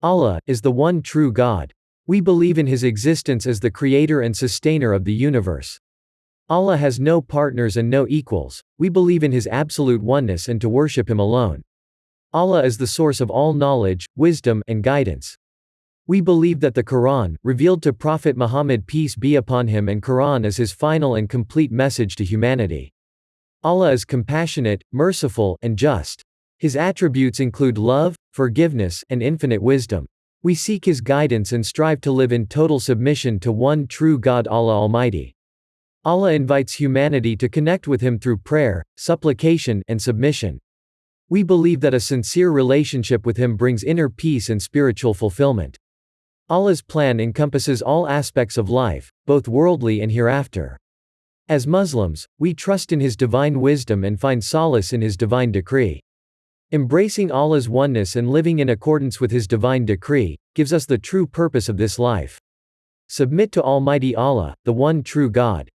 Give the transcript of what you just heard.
Allah is the one true God. We believe in His existence as the creator and sustainer of the universe. Allah has no partners and no equals. We believe in His absolute oneness and to worship Him alone. Allah is the source of all knowledge, wisdom, and guidance. We believe that the Quran, revealed to Prophet Muhammad peace be upon him, and Quran is his final and complete message to humanity. Allah is compassionate, merciful, and just. His attributes include love, forgiveness, and infinite wisdom. We seek His guidance and strive to live in total submission to one true God, Allah Almighty. Allah invites humanity to connect with Him through prayer, supplication, and submission. We believe that a sincere relationship with Him brings inner peace and spiritual fulfillment. Allah's plan encompasses all aspects of life, both worldly and hereafter. As Muslims, we trust in His divine wisdom and find solace in His divine decree. Embracing Allah's oneness and living in accordance with His divine decree gives us the true purpose of this life. Submit to Almighty Allah, the one true God.